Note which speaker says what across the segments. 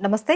Speaker 1: నమస్తే.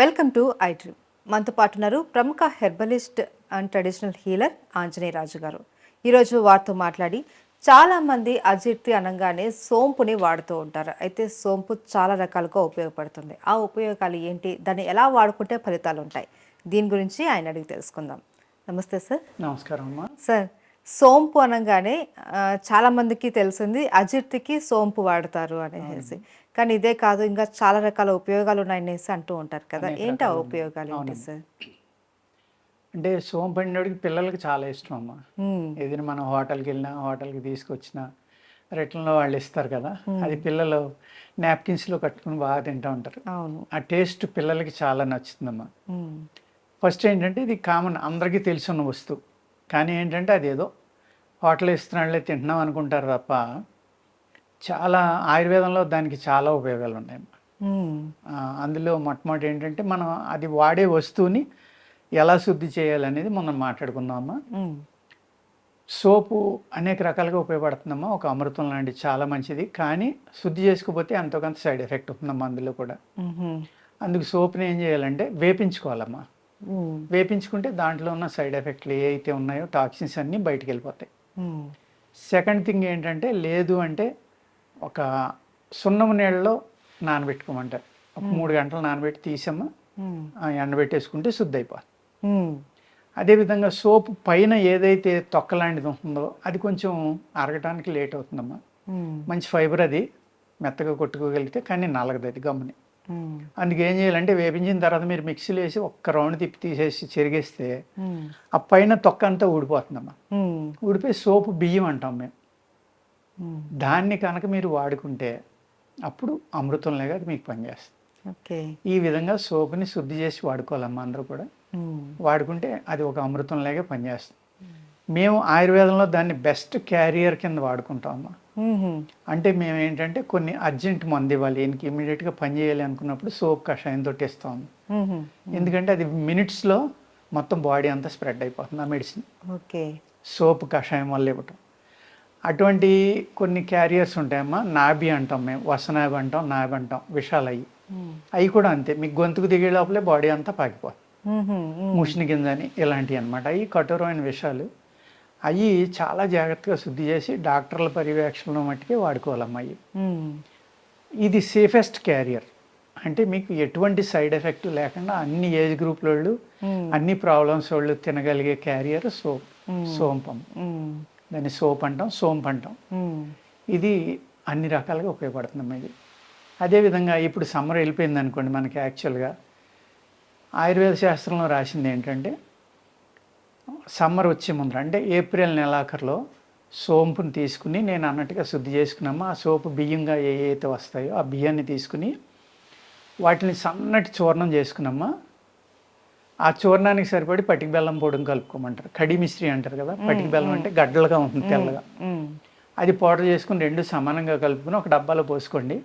Speaker 1: Welcome to I dream. మనతో పాటు ఉన్నారు ప్రముఖ herbalist and traditional healer Anjaneya Raju గారు. ఈరోజు వారితో మాట్లాడి చాలామంది అజీర్తి అనగానే సోంపుని వాడుతూ ఉంటారు. అయితే సోంపు చాలా రకాలుగా ఉపయోగపడుతుంది. ఆ ఉపయోగాలు ఏంటి? దాన్ని ఎలా వాడుకుంటే ఫలితాలు ఉంటాయి? దీని గురించి ఆయన అడిగి తెలుసుకుందాం. నమస్తే సార్.
Speaker 2: నమస్కారం అమ్మా.
Speaker 1: సార్, సోంపు అనగానే చాలామందికి తెలిసింది అజీర్తికి సోంపు వాడతారు అనేసి. కానీ ఇదే కాదు, ఇంకా చాలా రకాల ఉపయోగాలు ఉన్నాయనేసి అంటూ ఉంటారు కదా. ఏంటి ఆ ఉపయోగాలు ఏంటి సార్?
Speaker 2: అంటే సోంపు అండినోడికి పిల్లలకి చాలా ఇష్టం అమ్మా. ఏదైనా మనం హోటల్కి వెళ్ళినా, హోటల్కి తీసుకొచ్చిన రిటర్న్లో వాళ్ళు ఇస్తారు కదా, అది పిల్లలు నాప్కిన్స్లో కట్టుకుని బాగా తింటూ ఉంటారు. ఆ టేస్ట్ పిల్లలకి చాలా నచ్చుతుందమ్మా. ఫస్ట్ ఏంటంటే ఇది కామన్, అందరికీ తెలుసున్న వస్తువు. కానీ ఏంటంటే అది ఏదో హోటల్ ఇస్తున్నాళ్ళే తింటున్నాం అనుకుంటారు తప్ప చాలా ఆయుర్వేదంలో దానికి చాలా ఉపయోగాలు ఉన్నాయమ్మా. అందులో మొట్టమొదటి ఏంటంటే మనం అది వాడే వస్తువుని ఎలా శుద్ధి చేయాలనేది మనం మాట్లాడుకుందామమ్మా. సోపు అనేక రకాలుగా ఉపయోగపడుతుందమ్మా. ఒక అమృతం లాంటిది, చాలా మంచిది. కానీ శుద్ధి చేసుకోకపోతే ఎంతో కొంత సైడ్ ఎఫెక్ట్ ఉంటుందమ్మా అందులో కూడా. అందుకు సోపుని ఏం చేయాలంటే వేపించుకోవాలమ్మా. వేపించుకుంటే దాంట్లో ఉన్న సైడ్ ఎఫెక్ట్లు ఏ అయితే ఉన్నాయో టాక్సిన్స్ అన్నీ బయటికి వెళ్ళిపోతాయి. సెకండ్ థింగ్ ఏంటంటే, లేదు అంటే ఒక సున్నం నీళ్ళలో నానబెట్టుకోమంటారు. ఒక 3 గంటలు నానబెట్టి తీసమ్మా ఎండబెట్టేసుకుంటే శుద్ధి అయిపోతుంది. అదేవిధంగా సోపు పైన ఏదైతే తొక్క లాంటిది ఉంటుందో అది కొంచెం అరగటానికి లేట్ అవుతుందమ్మా. మంచి ఫైబర్, అది మెత్తగా కొట్టుకోగలిగితే, కానీ నలగదు అది గమ్ముని. అందుకే ఏం చేయాలంటే వేపించిన తర్వాత మీరు మిక్సీలో వేసి ఒక్క రౌండ్ తిప్పి తీసేసి చెరిగేస్తే ఆ పైన తొక్క అంతా ఊడిపోతుందమ్మా. ఊడిపోయి సోపు బియ్యం అంటాం మేము. దాన్ని కనుక మీరు వాడుకుంటే అప్పుడు అమృతంలాగా అది మీకు పనిచేస్తుంది. ఈ విధంగా సోపుని శుద్ధి చేసి వాడుకోవాలమ్మా అందరూ కూడా. వాడుకుంటే అది ఒక అమృతంలాగే పనిచేస్తుంది. మేము ఆయుర్వేదంలో దాన్ని బెస్ట్ క్యారియర్ కింద వాడుకుంటామమ్మా. అంటే మేము ఏంటంటే కొన్ని అర్జెంట్ మందు ఇవ్వాలి, ఈయనకి ఇమీడియట్గా పని చేయాలి అనుకున్నప్పుడు సోప్ కషాయంతో ఇస్తాము. ఎందుకంటే అది మినిట్స్లో మొత్తం బాడీ అంతా స్ప్రెడ్ అయిపోతుంది ఆ మెడిసిన్. సోప్ కషాయం వల్ల ఇవ్వటం. అటువంటి కొన్ని క్యారియర్స్ ఉంటాయమ్మా. నాభి అంటాం మేము, వసనాభి అంటాం, నాభి అంటాం, విషాలు అయ్యి. అవి కూడా అంతే, మీకు గొంతుకు దిగే లోపలే బాడీ అంతా పాకిపోతుంది. ముషిని గింజని ఇలాంటివి అనమాట. అవి కఠోరమైన విషాలు. అవి చాలా జాగ్రత్తగా శుద్ధి చేసి డాక్టర్ల పర్యవేక్షణలో మట్టుకే వాడుకోవాలమ్మా. అవి ఇది సేఫెస్ట్ క్యారియర్. అంటే మీకు ఎటువంటి సైడ్ ఎఫెక్ట్ లేకుండా అన్ని ఏజ్ గ్రూప్ వాళ్ళు, అన్ని ప్రాబ్లమ్స్ వాళ్ళు తినగలిగే క్యారియర్ సోంపం. దాన్ని సోప్ అంటాం, సోంపు అంటాం. ఇది అన్ని రకాలుగా ఉపయోగపడుతుందమ్మా ఇది. అదేవిధంగా ఇప్పుడు సమ్మర్ వెళ్ళిపోయింది అనుకోండి, మనకి యాక్చువల్గా ఆయుర్వేద శాస్త్రంలో రాసింది ఏంటంటే, సమ్మర్ వచ్చే ముందర అంటే ఏప్రిల్ నెలాఖరులో సోంపుని తీసుకుని, నేను అన్నట్టుగా శుద్ధి చేసుకున్నామా, ఆ సోపు బియ్యంగా ఏవైతే వస్తాయో ఆ బియ్యాన్ని తీసుకుని వాటిని సన్నటి చూర్ణం చేసుకున్నామా. ఆ చూర్ణానికి సరిపడి పటిక బెల్లం పొడిని కలుపుకోమంటారు. కడి మిశ్రీ అంటారు కదా. పటిక బెల్లం అంటే గడ్డలుగా ఉంటుంది, తెల్లగా. అది పౌడర్ చేసుకుని రెండు సమానంగా కలుపుకుని ఒక డబ్బాలో పోసుకోండి.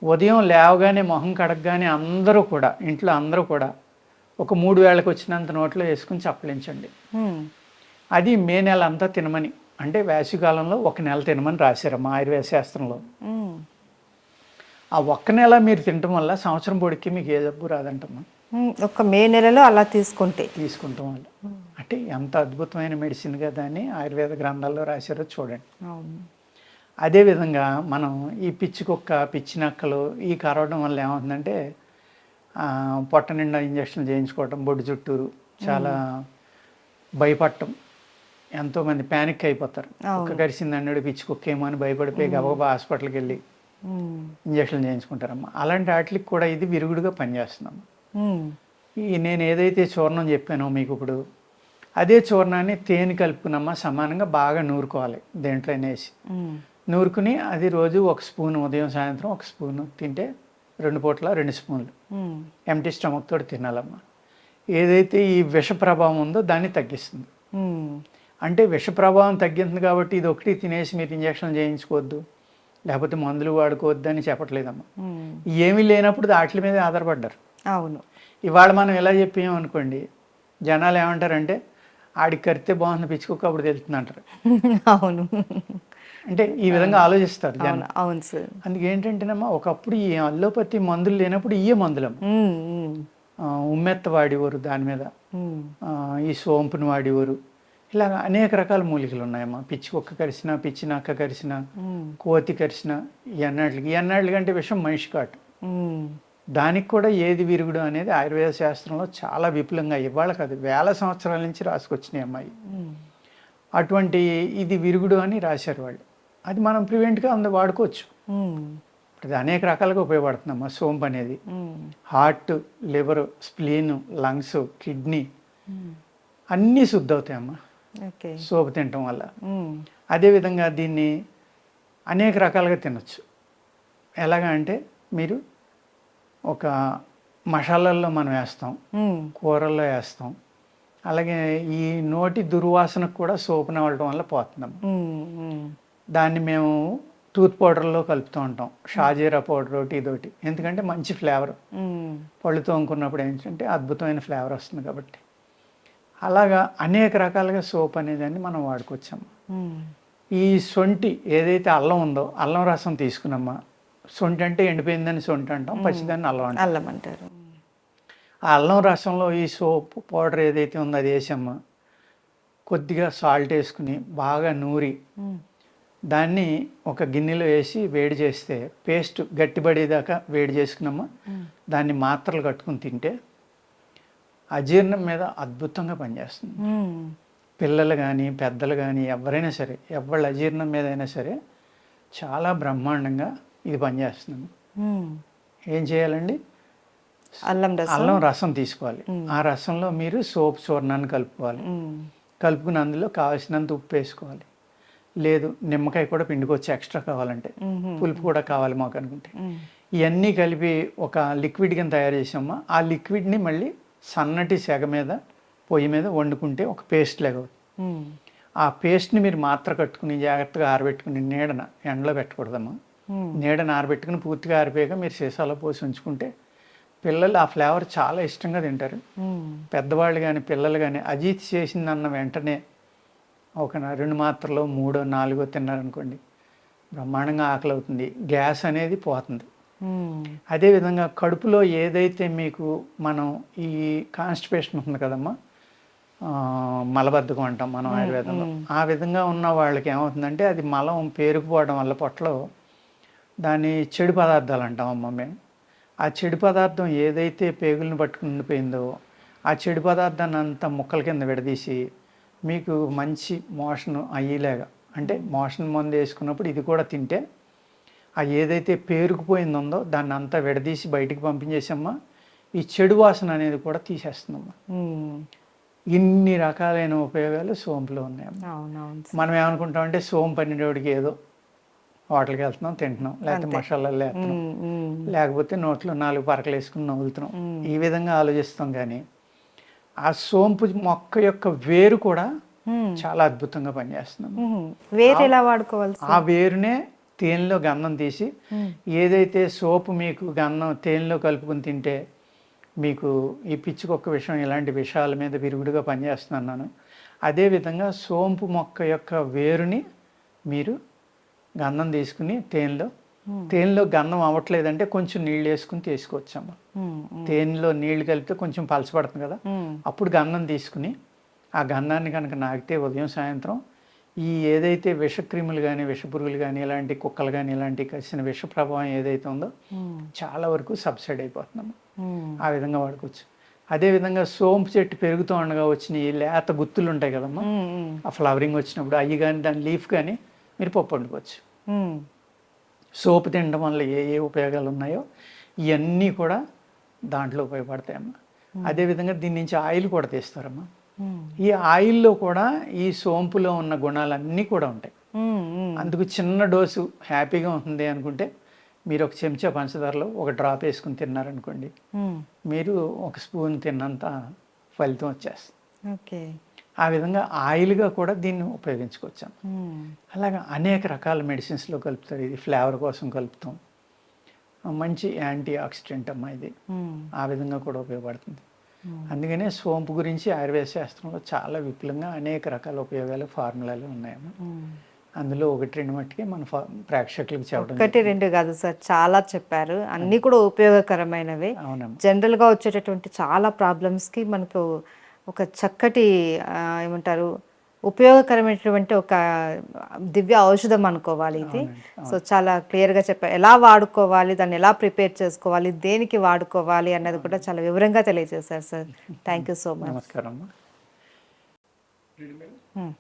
Speaker 2: ఉదయం లేవగానే మొహం కడగగానే అందరూ కూడా, ఇంట్లో అందరూ కూడా ఒక 3 వేళకు వచ్చినంత నోట్లో వేసుకుని చప్పలించండి. అది మే నెల అంతా తినమని, అంటే వేసవికాలంలో 1 నెల తినమని రాశారమ్మా ఆయుర్వేద శాస్త్రంలో. ఆ 1 నెల మీరు తినటం వల్ల సంవత్సరం పొడికి మీకు ఏ జబ్బు రాదంటమ్మా.
Speaker 1: ఒక మే నెలలో అలా తీసుకుంటాం వల్ల.
Speaker 2: అంటే ఎంత అద్భుతమైన మెడిసిన్ కదా అని ఆయుర్వేద గ్రంథాల్లో రాశారో చూడండి. అదేవిధంగా మనం ఈ పిచ్చి కుక్క, పిచ్చి నక్కలు ఈ కరవడం వల్ల ఏమవుతుందంటే, పొట్ట నిండా ఇంజక్షన్లు చేయించుకోవటం, బొడ్డు చుట్టూరు చాలా భయపడటం. ఎంతోమంది ప్యానిక్ అయిపోతారు. కుక్క కరిసింది అన్నాడు, పిచ్చి కుక్క ఏమో అని భయపడిపోయి గబగబా హాస్పిటల్కి వెళ్ళి ఇంజక్షన్లు చేయించుకుంటారమ్మా. అలాంటి వాటికి కూడా ఇది విరుగుడుగా పనిచేస్తుందమ్మా. నేను ఏదైతే చూర్ణం చెప్పానో మీకు ఇప్పుడు, అదే చూర్ణాన్ని తేనె కలుపుకున్నమ్మా సమానంగా బాగా నూరుకోవాలి. దేంట్లో వేసి నూరుకుని అది రోజు 1 స్పూన్, ఉదయం సాయంత్రం 1 స్పూన్ తింటే 2 పూట్ల 2 స్పూన్లు ఎంటీ స్టమక్ తోటి తినాలమ్మా. ఏదైతే ఈ విష ప్రభావం ఉందో దాన్ని తగ్గిస్తుంది. అంటే విష ప్రభావం తగ్గింది కాబట్టి ఇది ఒకటి తినేసి మీరు ఇంజక్షన్లు చేయించుకోవద్దు, లేకపోతే మందులు వాడుకోవద్దు అని చెప్పట్లేదమ్మా. ఏమీ లేనప్పుడు వాటి మీద ఆధారపడ్డారు.
Speaker 1: అవును.
Speaker 2: ఇవాళ మనం ఎలా చెప్పామనుకోండి, జనాలు ఏమంటారంటే ఆడికి కరితే బాగుంది పిచ్చుకోక అప్పుడు తెలుస్తుంది అంటారు.
Speaker 1: అవును.
Speaker 2: అంటే ఈ విధంగా ఆలోచిస్తారు జనం.
Speaker 1: అవును అవును సార్.
Speaker 2: అందుకే ఏంటంటేనమ్మా ఒకప్పుడు ఈ అల్లోపతి మందులు లేనప్పుడు ఇయే మందులమ్మ.
Speaker 1: ఉమ్, ఉమ్,
Speaker 2: ఉమ్మెత్త వాడేవారు దాని మీద,
Speaker 1: ఉమ్,
Speaker 2: ఈ సోంపుని వాడేవారు. ఇలా అనేక రకాల మూలికలు ఉన్నాయమ్మా. పిచ్చి కుక్క కరిచిన, పిచ్చి నక్క కరిచిన,
Speaker 1: ఉమ్,
Speaker 2: కోతి కరిచిన, ఈ ఎన్నాళ్ళకి అంటే విషయం మనిషి కాటు.
Speaker 1: ఉమ్,
Speaker 2: దానికి కూడా ఏది విరుగుడు అనేది ఆయుర్వేద శాస్త్రంలో చాలా విపులంగా ఇవాళ కాదు వేల సంవత్సరాల నుంచి రాసుకొచ్చినాయి అమ్మాయి.
Speaker 1: ఉమ్,
Speaker 2: అటువంటి ఇది విరుగుడు అని రాశారు వాళ్ళు. అది మనం ప్రివెంట్గా వాడుకోవచ్చు.
Speaker 1: ఉమ్,
Speaker 2: ఇప్పుడు అది అనేక రకాలుగా ఉపయోగపడుతుందమ్మా సోంపు అనేది.
Speaker 1: Um,
Speaker 2: heart, liver, spleen, lungs, kidney
Speaker 1: um.
Speaker 2: అన్నీ శుద్ధి అవుతాయమ్మా
Speaker 1: ఓకే.
Speaker 2: సోపు తినటం వల్ల.
Speaker 1: ఉమ్,
Speaker 2: అదేవిధంగా దీన్ని అనేక రకాలుగా తినొచ్చు. ఎలాగా అంటే మీరు ఒక మసాలాల్లో మనం వేస్తాం,
Speaker 1: ఉమ్,
Speaker 2: కూరల్లో వేస్తాం. అలాగే ఈ నోటి దుర్వాసనకు కూడా సోపు నవ్వడం వల్ల పోతుందమ్మా.
Speaker 1: ఉమ్, ఉమ్,
Speaker 2: దాన్ని మేము టూత్ పౌడర్లో కలుపుతూ ఉంటాం, షాజీరా పౌడర్ ఒకటి ఇదొకటి. ఎందుకంటే మంచి ఫ్లేవర్,
Speaker 1: ఉమ్,
Speaker 2: పళ్ళు తోముకున్నప్పుడు ఏంటంటే అద్భుతమైన ఫ్లేవర్ వస్తుంది కాబట్టి. అలాగా అనేక రకాలుగా సోప్ అనేదాన్ని మనం వాడుకోవచ్చమ్మా.
Speaker 1: ఉమ్,
Speaker 2: ఈ సొంటి ఏదైతే అల్లం ఉందో అల్లం రసం తీసుకున్నమ్మా. సొంటి అంటే ఎండిపోయిందని సొంటి అంటాం, పచ్చిదాన్ని అల్లం అంటాం.
Speaker 1: అల్లం అంటారు.
Speaker 2: ఆ అల్లం రసంలో ఈ సోప్ పౌడర్ ఏదైతే ఉందో అది వేసమ్మా. కొద్దిగా సాల్ట్ వేసుకుని బాగా నూరి
Speaker 1: ఉమ్,
Speaker 2: దాన్ని ఒక గిన్నెలో వేసి వేడి చేస్తే పేస్ట్ గట్టిపడేదాకా వేడి చేసుకున్నామా.
Speaker 1: ఉమ్,
Speaker 2: దాన్ని మాత్రలు కట్టుకుని తింటే అజీర్ణం మీద అద్భుతంగా పనిచేస్తుంది.
Speaker 1: ఉమ్,
Speaker 2: పిల్లలు కానీ పెద్దలు కానీ ఎవరైనా సరే, ఎవళ్ళ అజీర్ణం మీద అయినా సరే చాలా బ్రహ్మాండంగా ఇది పనిచేస్తుంది.
Speaker 1: ఉమ్.
Speaker 2: ఏం చేయాలండి?
Speaker 1: అల్లం రసం.
Speaker 2: అల్లం రసం తీసుకోవాలి. ఆ రసంలో మీరు సోప్ చూర్ణాన్ని కలుపుకోవాలి.
Speaker 1: ఉమ్,
Speaker 2: కలుపుకుని అందులో కావాల్సినంత ఉప్పు వేసుకోవాలి. లేదు నిమ్మకాయ కూడా పిండుకోవచ్చు ఎక్స్ట్రా కావాలంటే, పులుపు కూడా కావాలి మాకు అనుకుంటే.
Speaker 1: ఉమ్,
Speaker 2: ఇవన్నీ కలిపి ఒక లిక్విడ్ కింద తయారు చేసామా. ఆ లిక్విడ్ని మళ్ళీ సన్నటి సెగ మీద పొయ్యి మీద వండుకుంటే ఒక పేస్ట్ లాగా అవుతుంది.
Speaker 1: ఉమ్,
Speaker 2: ఆ పేస్ట్ని మీరు మాత్ర కట్టుకుని జాగ్రత్తగా ఆరబెట్టుకుని నీడన ఎండలో పెట్టకూడదమ్మా.
Speaker 1: ఉమ్,
Speaker 2: నీడన ఆరబెట్టుకుని పూర్తిగా ఆరిపోయాక మీరు సీసాలో పోసి ఉంచుకుంటే పిల్లలు ఆ ఫ్లేవర్ చాలా ఇష్టంగా తింటారు.
Speaker 1: ఉమ్,
Speaker 2: పెద్దవాళ్ళు కానీ పిల్లలు కానీ అజీత్ చేసిందన్న వెంటనే ఒక 2 మాత్రలో 3, 4 తిన్నారనుకోండి బ్రహ్మాండంగా ఆకలి అవుతుంది, గ్యాస్ అనేది పోతుంది.
Speaker 1: ఉమ్,
Speaker 2: అదేవిధంగా కడుపులో ఏదైతే మీకు మనం ఈ కాన్స్టిపేషన్ ఉంటుంది కదమ్మా, మలబద్ధకం అంటాం మనం ఆయుర్వేదంలో. ఆ విధంగా ఉన్న వాళ్ళకి ఏమవుతుందంటే అది మలం పేరుకుపోవడం వల్ల పొట్టలో దాన్ని చెడు పదార్థాలు అంటామమ్మా మేము. ఆ చెడు పదార్థం ఏదైతే పేగులను పట్టుకుని ఉండిపోయిందో ఆ చెడు పదార్థాన్ని అంతా ముక్కల కింద విడదీసి మీకు మంచి మోషన్ అయ్యేలాగా, అంటే మోషన్ మందు వేసుకున్నప్పుడు ఇది కూడా తింటే ఆ ఏదైతే పేరుకుపోయిందో దాన్ని అంతా విడదీసి బయటికి పంపించేసమ్మా ఈ చెడు వాసన అనేది కూడా తీసేస్తుందమ్మా.
Speaker 1: ఉమ్.
Speaker 2: ఇన్ని రకాలైన ఉపయోగాలు సోంపులో ఉన్నాయమ్మా.
Speaker 1: అవునవును.
Speaker 2: మనం ఏమనుకుంటామంటే సోంపు పన్నెండోడికి ఏదో హోటల్కి వెళ్తున్నాం తింటున్నాం, లేకపోతే మసాలాలు వేస్తున్నాం,
Speaker 1: ఉమ్, ఉమ్,
Speaker 2: లేకపోతే నోట్లో 4 పరకలు వేసుకుని నవ్వులుతున్నాం, ఈ విధంగా ఆలోచిస్తాం. కానీ ఆ సోంపు మొక్క యొక్క వేరు కూడా
Speaker 1: ఉమ్,
Speaker 2: చాలా అద్భుతంగా పనిచేస్తుంది.
Speaker 1: ఉమ్. వేరు ఎలా వాడుకోవాలి?
Speaker 2: ఆ వేరునే తేనెలో గంధం తీసి ఏదైతే సోపు మీకు గంధం తేనెలో కలుపుకుని తింటే మీకు ఈ పిచ్చికొక్క విషయం ఇలాంటి విషయాల మీద విరుగుడుగా పనిచేస్తున్నాను. అదేవిధంగా సోంపు మొక్క యొక్క వేరుని మీరు గంధం తీసుకుని తేనెలో గంధం అవ్వట్లేదంటే కొంచెం నీళ్ళు వేసుకుని తీసుకోవచ్చమ్మా. తేనెలో నీళ్లు కలిపితే కొంచెం పలచబడుతుంది కదా, అప్పుడు గంధం తీసుకుని ఆ గంధాన్ని కనుక నాకితే ఉదయం సాయంత్రం ఈ ఏదైతే విషక్రిములు కానీ విషపురుగులు కానీ ఇలాంటి కుక్కలు కానీ ఇలాంటి కలిసిన విష ప్రభావం ఏదైతే ఉందో చాలా వరకు సబ్సైడ్ అయిపోతుందమ్మా. ఆ విధంగా వాడుకోవచ్చు. అదేవిధంగా సోంపు చెట్టు పెరుగుతూ ఉండగా వచ్చిన ఈ లేత గుత్తులు ఉంటాయి కదమ్మా, ఆ ఫ్లవరింగ్ వచ్చినప్పుడు అవి కానీ దాని లీఫ్ కానీ మీరు పప్పు వండుకోవచ్చు. సోపు తినడం వల్ల ఏ ఏ ఉపయోగాలు ఉన్నాయో ఇవన్నీ కూడా దాంట్లో ఉపయోగపడతాయమ్మా. అదేవిధంగా దీని నుంచి ఆయిల్ కూడా తీస్తారమ్మా. ఈ ఆయిల్లో కూడా ఈ సోంపులో ఉన్న గుణాలన్నీ కూడా ఉంటాయి. అందుకు చిన్న డోసు హ్యాపీగా ఉంటుంది అనుకుంటే మీరు ఒక చెంచా పంచదారలో ఒక డ్రాప్ వేసుకుని తిన్నారనుకోండి, మీరు ఒక స్పూన్ తిన్నంత ఫలితం వచ్చేస్తుంది.
Speaker 1: ఓకే.
Speaker 2: ఆ విధంగా ఆయిల్గా కూడా దీన్ని ఉపయోగించుకోవచ్చు. అలాగా అనేక రకాల మెడిసిన్స్లో కలుపుతారు. ఇది ఫ్లేవర్ కోసం కలుపుతాం. మంచి యాంటీ ఆక్సిడెంట్ అమ్మా ఇది. ఆ విధంగా కూడా ఉపయోగపడుతుంది. అందుకనే సోంపు గురించి ఆయుర్వేద శాస్త్రంలో చాలా విపులంగా అనేక రకాల ఉపయోగాలు ఫార్ములాలు ఉన్నాయమ్మా. అందులో ఒకటి రెండు మట్టుకే మన ప్రేక్షకులకు చెప్పడం
Speaker 1: ఒకటి రెండు కాదు సార్, చాలా చెప్పారు, అన్నీ కూడా ఉపయోగకరమైనవే.
Speaker 2: అవునమ్మా.
Speaker 1: జనరల్గా వచ్చేటటువంటి చాలా ప్రాబ్లమ్స్కి మనకు ఒక చక్కటి ఏమంటారు ఉపయోగకరమైనటువంటి ఒక దివ్య ఔషధం అనుకోవాలి ఇది.
Speaker 2: అవునండి.
Speaker 1: సో చాలా క్లియర్గా చెప్పారు, ఎలా వాడుకోవాలి, దాన్ని ఎలా ప్రిపేర్ చేసుకోవాలి, దేనికి వాడుకోవాలి అన్నది కూడా చాలా వివరంగా తెలియజేశారు sir. Thank you so much.
Speaker 2: నమస్కారం అమ్మా.
Speaker 1: Hmm.